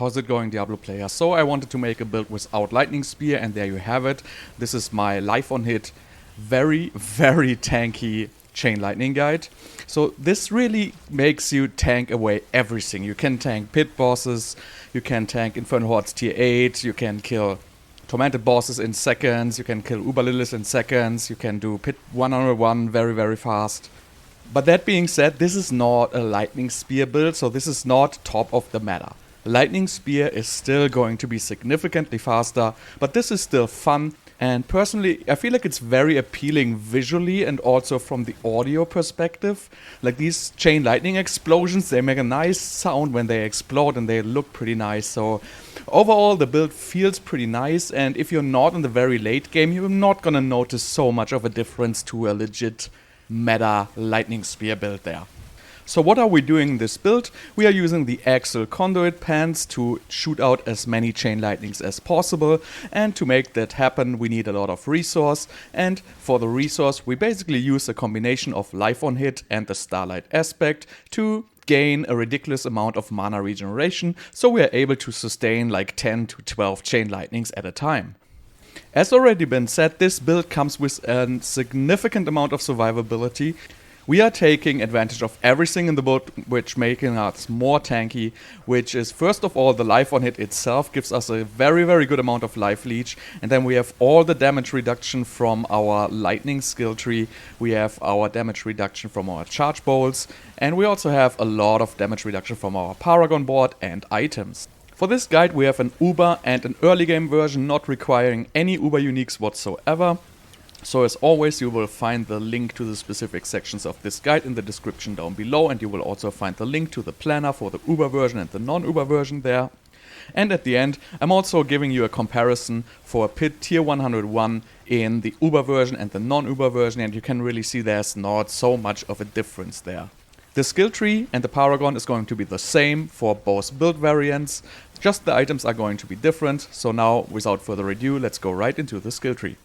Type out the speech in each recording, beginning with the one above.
how's it going, Diablo player? So I wanted to make a build without Lightning Spear, and there you have it. This is my life on hit, very tanky Chain Lightning guide. So this really makes you tank away everything. You can tank pit bosses, you can tank Infernal Hordes tier 8, you can kill Tormented bosses in seconds, you can kill Uber Lilith in seconds, you can do pit 1-on-1 very fast. But that being said, this is not a Lightning Spear build, so this is not top of the meta. Lightning Spear is still going to be significantly faster, but this is still fun, and personally I feel like it's very appealing visually and also from the audio perspective. Like these chain lightning explosions, they make a nice sound when they explode and they look pretty nice. So overall the build feels pretty nice, and if you're not in the very late game, you're not gonna notice so much of a difference to a legit meta Lightning Spear build there. So what are we doing in this build? We are using the Axial Conduit pants to shoot out as many chain lightnings as possible, and to make that happen we need a lot of resource, and for the resource we basically use a combination of life on hit and the Starlight aspect to gain a ridiculous amount of mana regeneration, so we are able to sustain like 10 to 12 chain lightnings at a time. As already been said, this build comes with a significant amount of survivability. We are taking advantage of everything in the build, which making us more tanky, which is first of all the life on hit itself gives us a very good amount of life leech, and then we have all the damage reduction from our lightning skill tree, we have our damage reduction from our charge bolts, and we also have a lot of damage reduction from our Paragon Board and items. For this guide we have an Uber and an early game version not requiring any Uber uniques whatsoever. So as always you will find the link to the specific sections of this guide in the description down below, and you will also find the link to the planner for the Uber version and the non-Uber version there. And at the end I'm also giving you a comparison for a pit tier 101 in the Uber version and the non-Uber version, and you can really see there's not so much of a difference there. The skill tree and the Paragon is going to be the same for both build variants, just the items are going to be different. So now without further ado, let's go right into the skill tree.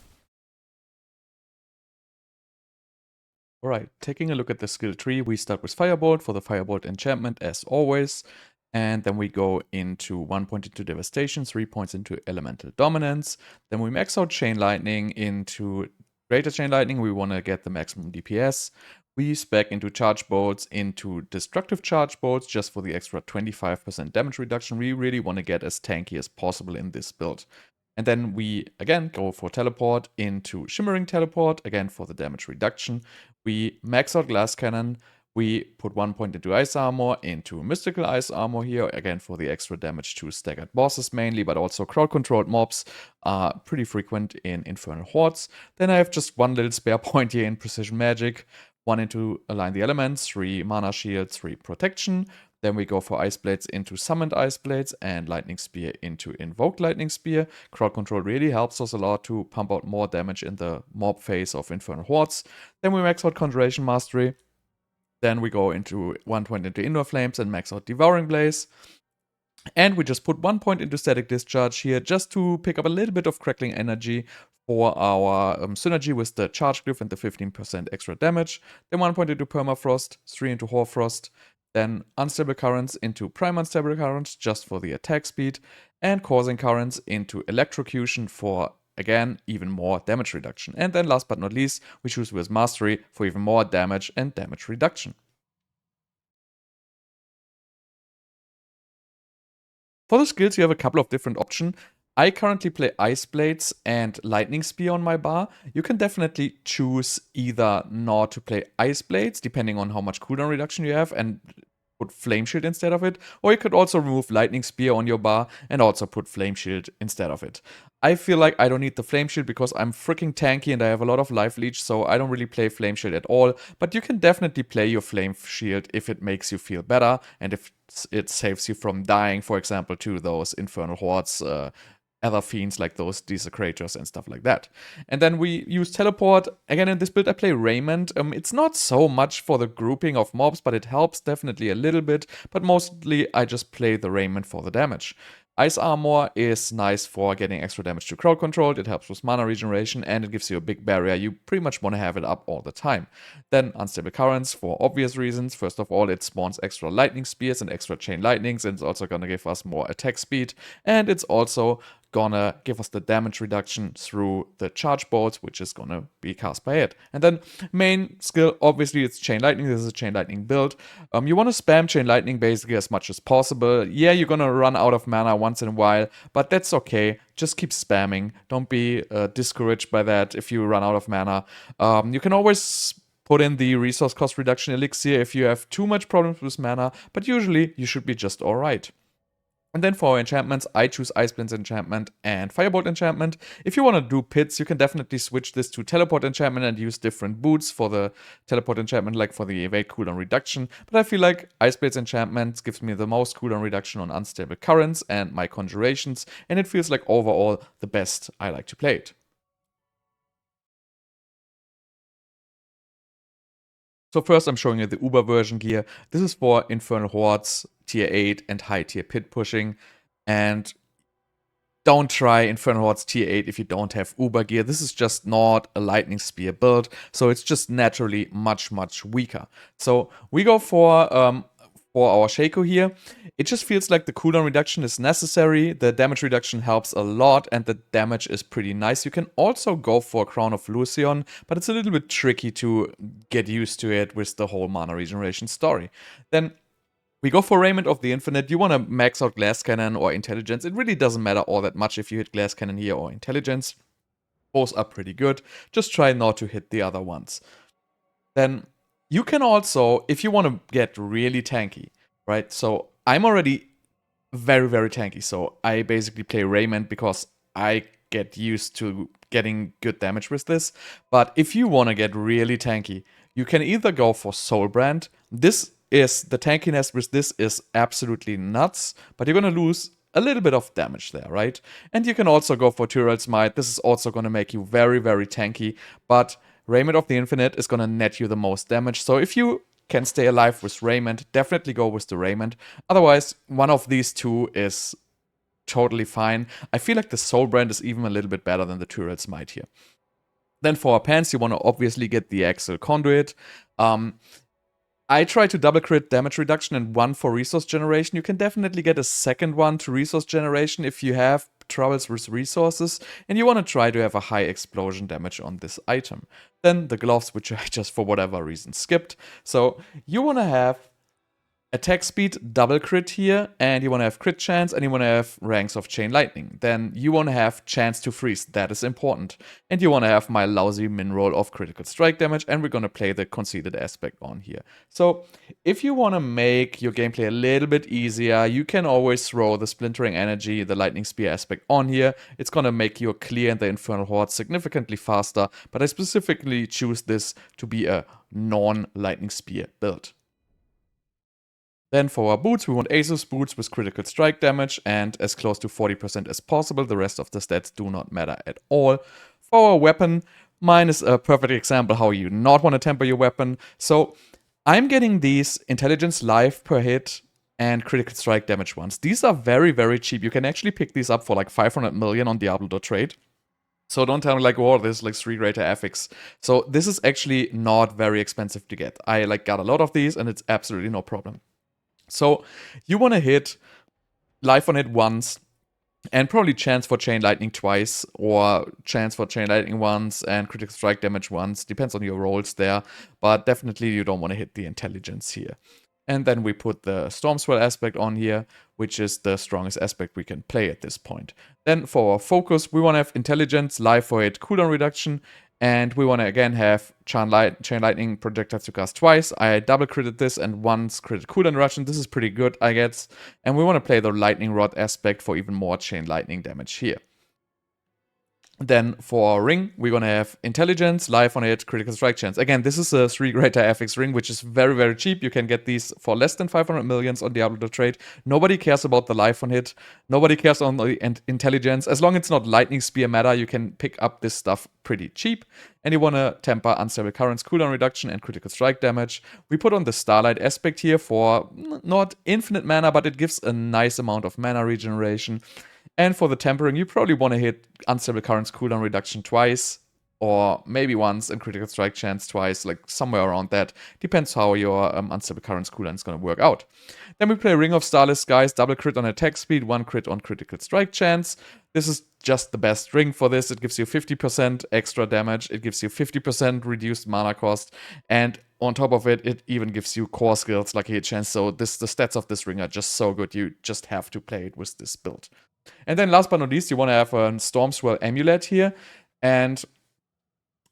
Alright, taking a look at the skill tree, we start with Firebolt for the Firebolt enchantment as always, and then we go into 1 point into Devastation, 3 points into Elemental Dominance, then we max out Chain Lightning into Greater Chain Lightning, we want to get the maximum DPS. We spec into Charge Bolts into Destructive Charge Bolts just for the extra 25% damage reduction. We really want to get as tanky as possible in this build. And then we again go for Teleport into Shimmering Teleport, again for the damage reduction. We max out Glass Cannon. We put 1 point into Ice Armor, into Mystical Ice Armor here, again for the extra damage to staggered bosses mainly, but also crowd-controlled mobs are pretty frequent in Infernal Hordes. Then I have just one little spare point here in Precision Magic. 1 into Align the Elements, 3 Mana Shield, 3 Protection. Then we go for Ice Blades into Summoned Ice Blades and Lightning Spear into Invoked Lightning Spear. Crowd Control really helps us a lot to pump out more damage in the mob phase of Infernal Hordes. Then we max out Conjuration Mastery. Then we go into 1 point into Indoor Flames and max out Devouring Blaze. And we just put 1 point into Static Discharge here just to pick up a little bit of Crackling Energy for our synergy with the Charge Glyph and the 15% extra damage. Then 1 point into Permafrost, 3 into Hoarfrost. Then Unstable Currents into Prime Unstable Currents just for the attack speed. And Coursing Currents into Electrocution for, again, even more damage reduction. And then last but not least, we choose with Mastery for even more damage and damage reduction. For the skills you have a couple of different options. I currently play Ice Blades and Lightning Spear on my bar. You can definitely choose either not to play Ice Blades, depending on how much cooldown reduction you have, and put Flame Shield instead of it. Or you could also remove Lightning Spear on your bar and also put Flame Shield instead of it. I feel like I don't need the Flame Shield because I'm freaking tanky and I have a lot of life leech, so I don't really play Flame Shield at all. But you can definitely play your Flame Shield if it makes you feel better and if it saves you from dying, for example, to those Infernal Hordes, other fiends like those Desecrators and stuff like that. And then we use Teleport. Again, in this build I play Raiment. It's not so much for the grouping of mobs, but it helps definitely a little bit. But mostly I just play the Raiment for the damage. Ice Armor is nice for getting extra damage to crowd control, it helps with mana regeneration, and it gives you a big barrier. You pretty much want to have it up all the time. Then Unstable Currents, for obvious reasons. First of all, it spawns extra lightning spears and extra chain lightnings, and it's also gonna give us more attack speed, and it's also gonna give us the damage reduction through the charge bolts, which is gonna be cast by it. And then main skill, obviously it's Chain Lightning. This is a Chain Lightning build. You want to spam Chain Lightning basically as much as possible. Yeah, you're gonna run out of mana once in a while, but that's okay. Just keep spamming. Don't be discouraged by that if you run out of mana. You can always put in the resource cost reduction elixir if you have too much problems with mana, but usually you should be just alright. And then for our enchantments, I choose Ice Blitz enchantment and Firebolt enchantment. If you want to do pits, you can definitely switch this to teleport enchantment and use different boots for the teleport enchantment, like for the evade cooldown reduction. But I feel like Ice Blitz enchantment gives me the most cooldown reduction on unstable currents and my conjurations, and it feels like overall the best I like to play it. So first I'm showing you the Uber version gear. This is for Infernal Hordes, tier 8 and high tier pit pushing. And don't try Infernal Hordes tier 8 if you don't have Uber gear. This is just not a lightning spear build, so it's just naturally much weaker. So we go for our Shaco here. It just feels like the cooldown reduction is necessary, the damage reduction helps a lot, and the damage is pretty nice. You can also go for Crown of Lucion, but it's a little bit tricky to get used to it with the whole mana regeneration story. Then we go for Raiment of the Infinite. You want to max out Glass Cannon or Intelligence. It really doesn't matter all that much if you hit Glass Cannon here or Intelligence. Both are pretty good. Just try not to hit the other ones. Then you can also, if you want to get really tanky, right? So I'm already very tanky. So I basically play Raiment because I get used to getting good damage with this. But if you want to get really tanky, you can either go for Soulbrand. The tankiness with this is absolutely nuts, but you're going to lose a little bit of damage there, right? And you can also go for Duriel Smite. This is also going to make you very tanky, but Raiment of the Infinite is going to net you the most damage. So if you can stay alive with Raiment, definitely go with the Raiment. Otherwise, one of these two is totally fine. I feel like the Soulbrand is even a little bit better than the Duriel Smite here. Then for our pants, you want to obviously get the Axial Conduit. I try to double crit damage reduction and one for resource generation. You can definitely get a second one to resource generation if you have troubles with resources and you want to try to have a high explosion damage on this item. Then the gloves, which I just for whatever reason skipped. So you want to have attack speed, double crit here, and you want to have crit chance, and you want to have ranks of chain lightning. Then you want to have chance to freeze, that is important. And you want to have my lousy min roll of critical strike damage, and we're going to play the conceited aspect on here. So if you want to make your gameplay a little bit easier, you can always throw the splintering energy, the lightning spear aspect on here. It's going to make your clear and the Infernal Horde significantly faster, but I specifically choose this to be a non-lightning spear build. Then for our boots, we want Asus boots with critical strike damage and as close to 40% as possible. The rest of the stats do not matter at all. For our weapon, mine is a perfect example how you not want to temper your weapon. So I'm getting these intelligence life per hit and critical strike damage ones. These are very cheap. You can actually pick these up for like 500 million on Diablo.trade. So don't tell me like, oh, this is like 3 greater affix. So this is actually not very expensive to get. I like got a lot of these and it's absolutely no problem. So you want to hit life on hit once and probably chance for chain lightning twice or chance for chain lightning once and critical strike damage once. Depends on your rolls there, but definitely you don't want to hit the intelligence here. And then we put the Storm Swell aspect on here, which is the strongest aspect we can play at this point. Then for our focus, we want to have intelligence, life for hit, cooldown reduction, and we want to again have Chain Lightning projectiles to cast twice. I double critted this and once critted cooldown reduction. This is pretty good, I guess. And we want to play the Lightning Rod aspect for even more Chain Lightning damage here. Then for our ring, we're gonna have intelligence, life on it, critical strike chance. Again, this is a 3 greater FX ring, which is very, very cheap. You can get these for less than 500 millions on Diablo to trade. Nobody cares about the life on hit. Nobody cares on the intelligence. As long as it's not lightning spear meta, you can pick up this stuff pretty cheap. And you wanna temper unstable currents, cooldown reduction, and critical strike damage. We put on the Starlight aspect here for not infinite mana, but it gives a nice amount of mana regeneration. And for the tempering, you probably want to hit unstable currents cooldown reduction twice, or maybe once, and critical strike chance twice, like somewhere around that. Depends how your unstable currents cooldown is going to work out. Then we play Ring of Starless Skies, double crit on attack speed, 1 crit on critical strike chance. This is just the best ring for this. It gives you 50% extra damage, it gives you 50% reduced mana cost, and on top of it, it even gives you core skills like hit chance. So the stats of this ring are just so good, you just have to play it with this build. And then last but not least, you want to have a Stormswell amulet here. And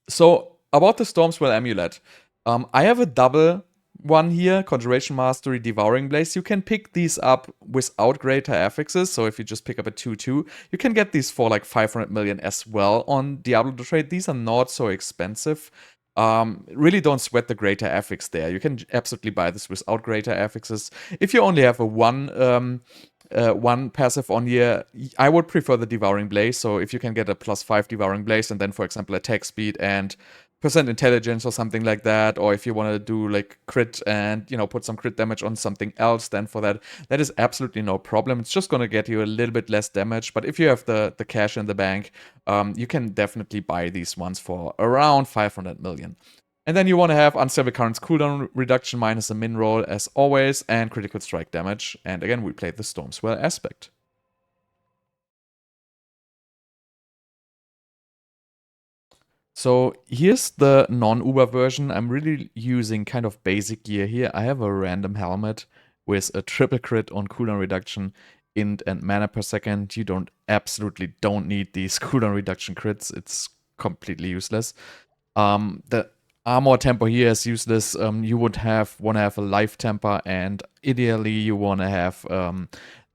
so about the Stormswell amulet, I have a double one here, Conjuration Mastery, Devouring Blaze. You can pick these up without greater affixes. So if you just pick up a 2/2, you can get these for like 500 million as well on Diablo to trade. These are not so expensive. Really don't sweat the greater affix there. You can absolutely buy this without greater affixes. If you only have a one passive on here, I would prefer the Devouring Blaze. So if you can get a +5 Devouring Blaze and then, for example, attack speed and % intelligence or something like that, or if you want to do like crit and, you know, put some crit damage on something else, then for that is absolutely no problem. It's just going to get you a little bit less damage. But if you have the cash in the bank, you can definitely buy these ones for around 500 million. And then you want to have unstable currents cooldown reduction minus a min roll as always, and critical strike damage. And again, we played the Stormswell aspect. So here's the non-Uber version. I'm really using kind of basic gear here. I have a random helmet with a triple crit on cooldown reduction, int and mana per second. You absolutely don't need these cooldown reduction crits. It's completely useless. The armor tempo here is useless. You would want to have a life temper, and ideally you want to have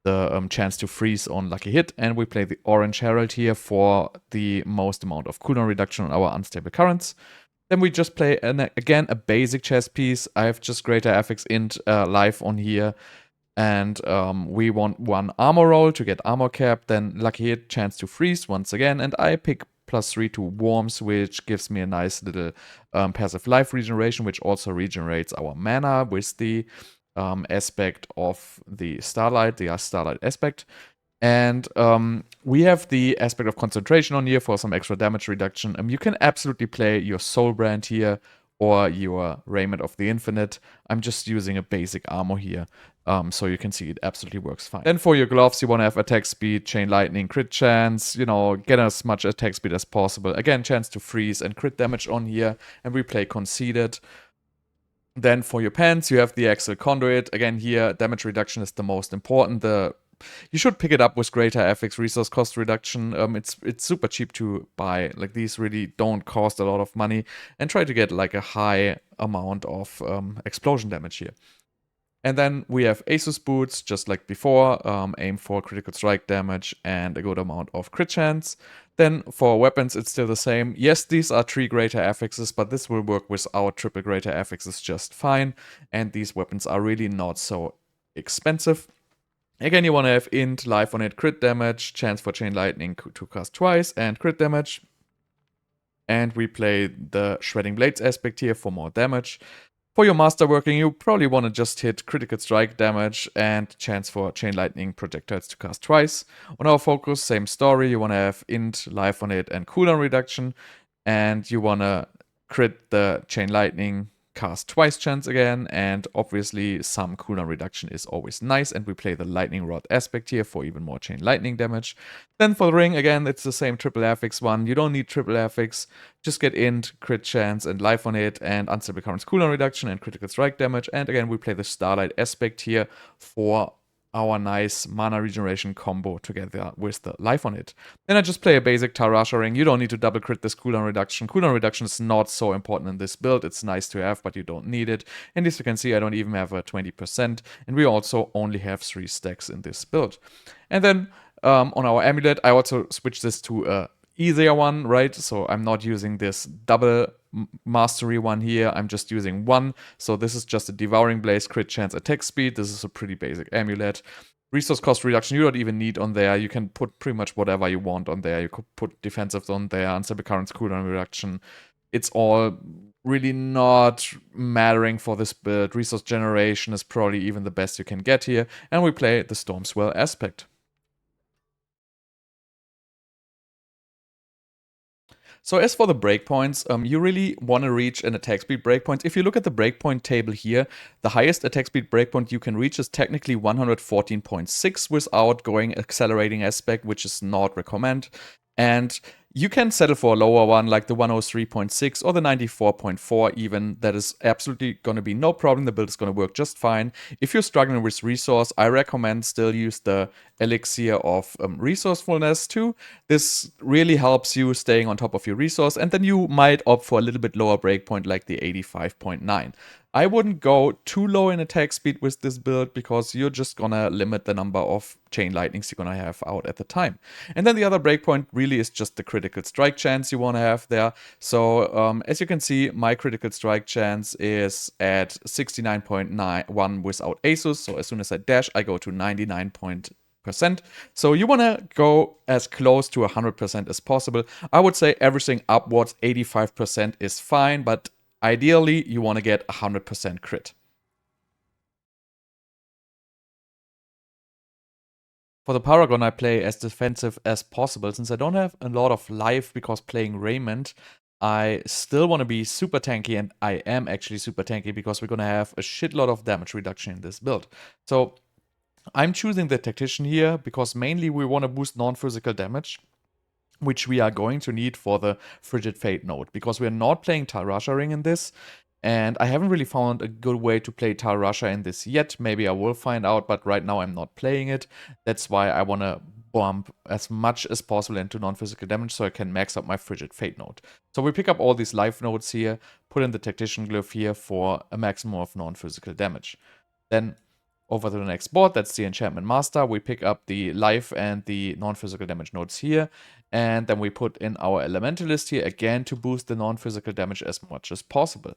the chance to freeze on lucky hit. And we play the Orange Herald here for the most amount of cooldown reduction on our unstable currents. Then we just play again a basic chess piece. I have just greater affix int life on here. And we want 1 armor roll to get armor cap, then lucky hit, chance to freeze once again, and I pick +3 to Worms, which gives me a nice little passive life regeneration, which also regenerates our mana with the aspect of the Starlight, the Starlight aspect. And we have the aspect of concentration on here for some extra damage reduction. You can absolutely play your Soul Brand here or your Raiment of the Infinite. I'm just using a basic armor here, so you can see it absolutely works fine. Then for your gloves, you want to have attack speed, chain lightning, crit chance, you know, get as much attack speed as possible. Again, chance to freeze and crit damage on here, and we play Conceited. Then for your pants, you have the Axial Conduit. Again, here, damage reduction is the most important. You should pick it up with greater FX resource cost reduction. It's super cheap to buy. Like, these really don't cost a lot of money, and try to get like a high amount of explosion damage here. And then we have Asus boots, just like before, aim for critical strike damage and a good amount of crit chance. Then for weapons, it's still the same. Yes, these are 3 greater affixes, but this will work without triple greater affixes just fine. And these weapons are really not so expensive. Again, you want to have int, life on it, crit damage, chance for chain lightning to cast twice, and crit damage. And we play the Shredding Blades aspect here for more damage. For your masterworking, you probably want to just hit critical strike damage and chance for chain lightning projectiles to cast twice. On our focus, same story. You want to have int, life on it, and cooldown reduction. And you want to crit the chain lightning, cast twice chance again, and obviously some cooldown reduction is always nice, and we play the lightning rod aspect here for even more chain lightning damage. Then for the ring, again, it's the same triple affix one. You don't need triple affix, just get int, crit chance, and life on it, and unstable currents cooldown reduction and critical strike damage. And again, we play the Starlight aspect here for our nice mana regeneration combo together with the life on it. Then I just play a basic Tarasha ring. You don't need to double crit this cooldown reduction. Cooldown reduction is not so important in this build. It's nice to have, but you don't need it. And as you can see, I don't even have a 20%. And we also only have 3 stacks in this build. And then on our amulet, I also switched this to a easier one, right? So I'm not using this double mastery one here. I'm just using one. So this is just a Devouring Blaze, crit chance, attack speed. This is a pretty basic amulet. Resource cost reduction, you don't even need on there. You can put pretty much whatever you want on there. You could put defensive on there, unstable currents, cooldown reduction. It's all really not mattering for this build. Resource generation is probably even the best you can get here. And we play the Storm Swell aspect. So as for the breakpoints, you really want to reach an attack speed breakpoint. If you look at the breakpoint table here, the highest attack speed breakpoint you can reach is technically 114.6 without going accelerating aspect, which is not recommended. And you can settle for a lower one like the 103.6 or the 94.4 even. That is absolutely going to be no problem. The build is going to work just fine. If you're struggling with resource, I recommend still use the elixir of resourcefulness too. This really helps you staying on top of your resource, and then you might opt for a little bit lower breakpoint like the 85.9. I wouldn't go too low in attack speed with this build because you're just gonna limit the number of chain lightnings you're gonna have out at the time. And then the other breakpoint really is just the critical strike chance you wanna have there. So as you can see, my critical strike chance is at 69.91 without Asus. So as soon as I dash, I go to 99%. So you want to go as close to 100% as possible. I would say everything upwards 85% is fine, but ideally you want to get 100% crit. For the Paragon, I play as defensive as possible. Since I don't have a lot of life because playing Raymond, I still want to be super tanky, and I am actually super tanky because we're going to have a shitload of damage reduction in this build. So I'm choosing the Tactician here because mainly we want to boost non-physical damage, which we are going to need for the Frigid Fate node, because we're not playing Tarasha Ring in this, and I haven't really found a good way to play Tarasha in this yet. Maybe I will find out, but right now I'm not playing it. That's why I want to bump as much as possible into non-physical damage so I can max up my Frigid Fate node. So we pick up all these life nodes here, put in the Tactician Glyph here for a maximum of non-physical damage. Then over to the next board, that's the Enchantment Master. We pick up the life and the non-physical damage nodes here. And then we put in our Elementalist here again to boost the non-physical damage as much as possible.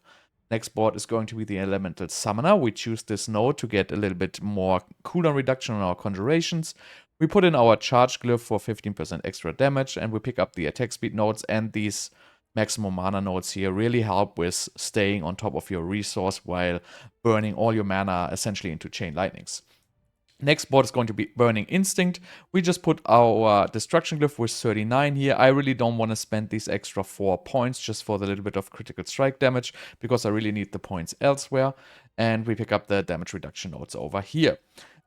Next board is going to be the Elemental Summoner. We choose this node to get a little bit more cooldown reduction on our conjurations. We put in our Charge Glyph for 15% extra damage, and we pick up the attack speed nodes, and these maximum mana nodes here really help with staying on top of your resource while burning all your mana essentially into chain lightnings. Next board is going to be Burning Instinct. We just put our Destruction Glyph with 39 here. I really don't want to spend these extra 4 points just for the little bit of critical strike damage because I really need the points elsewhere. And we pick up the damage reduction nodes over here.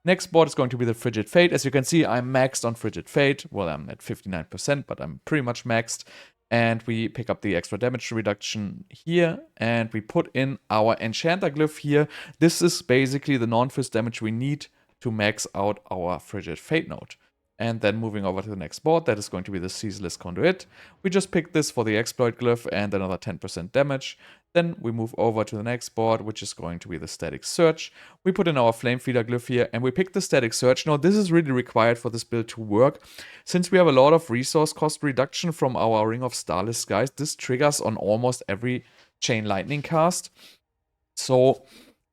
Next board is going to be the Frigid Fate. As you can see, I'm maxed on Frigid Fate. Well, I'm at 59%, but I'm pretty much maxed. And we pick up the extra damage reduction here, and we put in our Enchanter Glyph here. This is basically the non-fizz damage we need to max out our Frigid Fate node. And then moving over to the next board, that is going to be the Ceaseless Conduit. We just picked this for the Exploit Glyph and another 10% damage. Then we move over to the next board, which is going to be the Static Search. We put in our Flame Feeder Glyph here, and we pick the Static Search. Now, this is really required for this build to work. Since we have a lot of resource cost reduction from our Ring of Starless Skies, this triggers on almost every Chain Lightning cast. So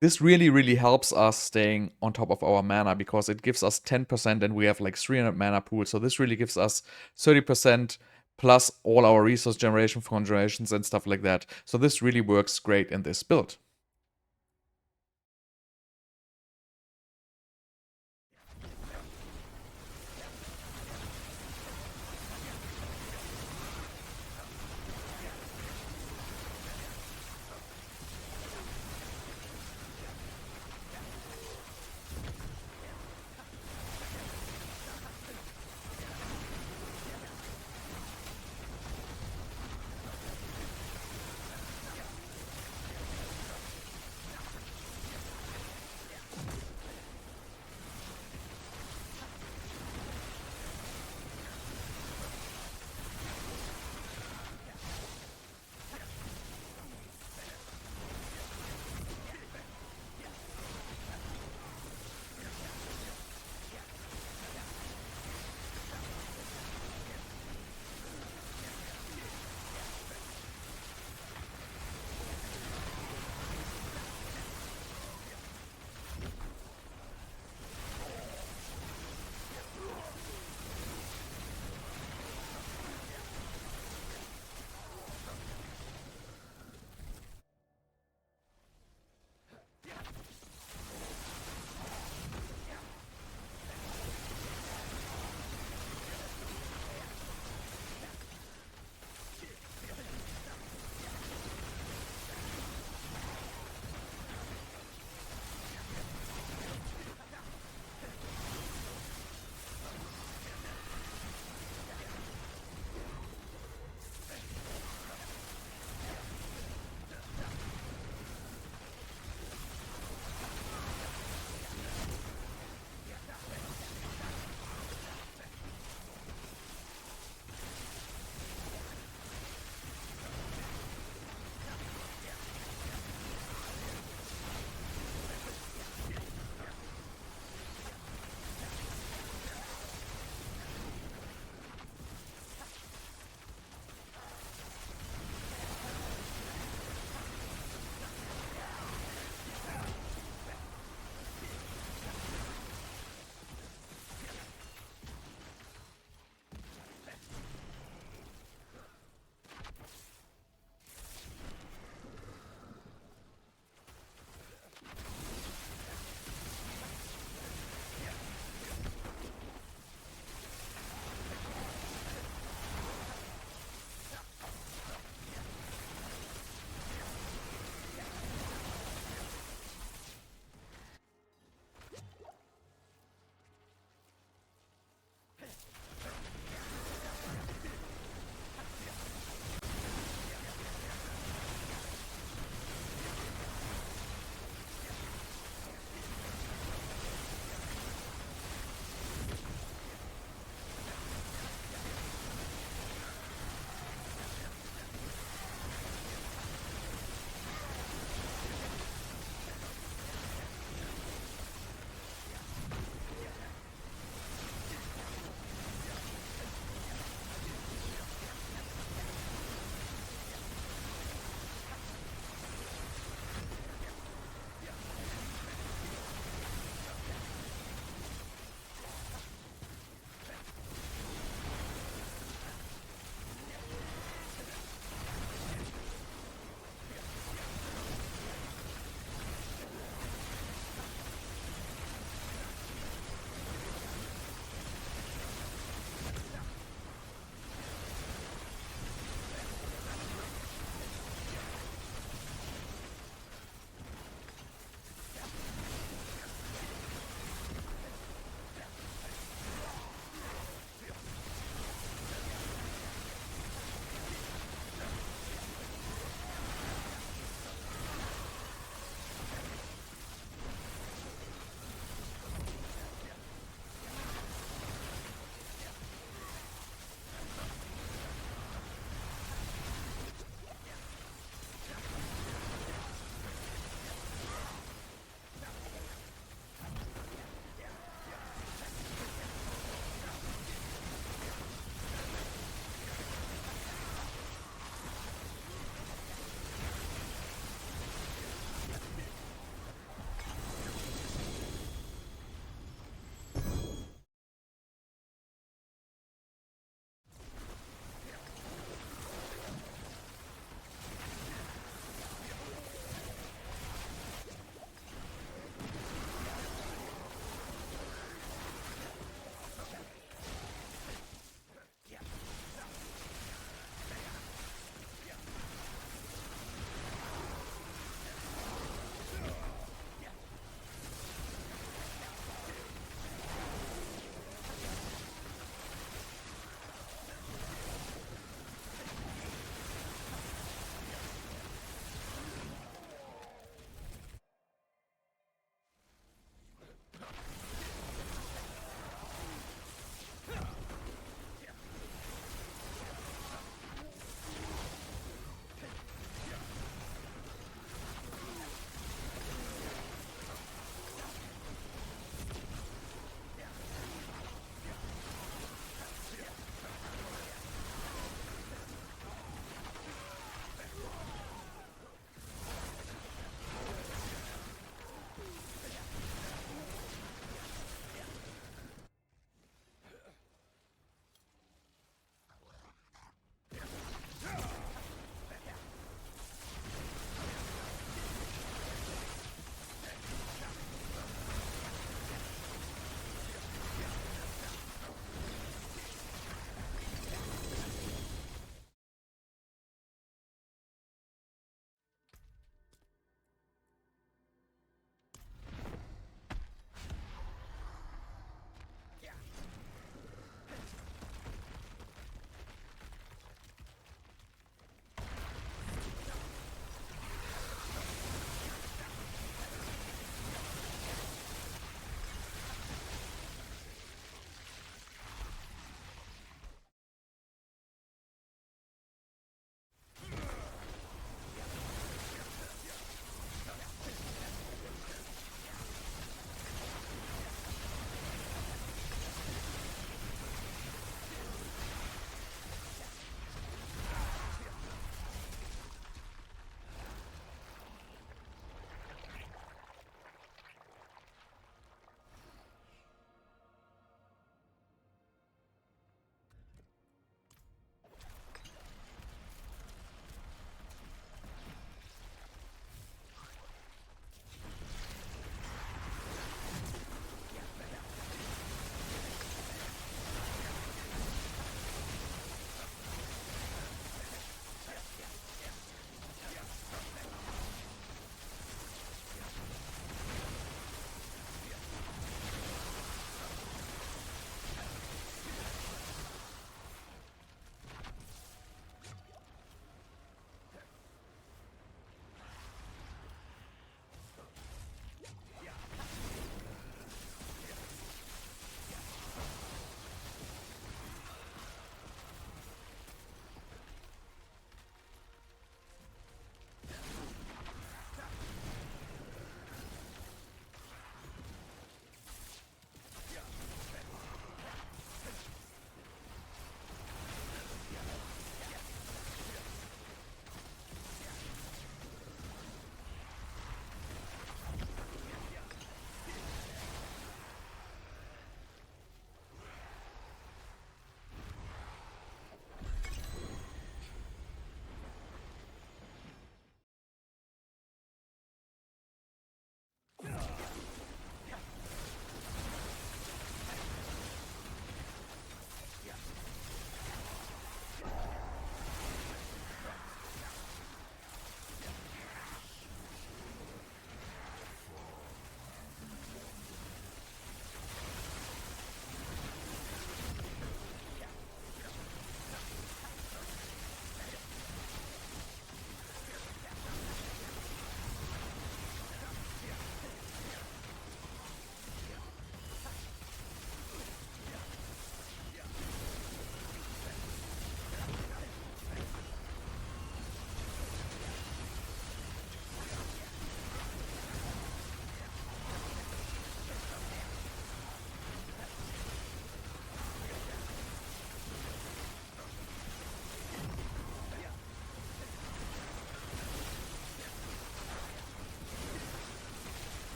this really, really helps us staying on top of our mana because it gives us 10% and we have like 300 mana pool. So this really gives us 30% plus all our resource generation for conjurations and stuff like that. So this really works great in this build.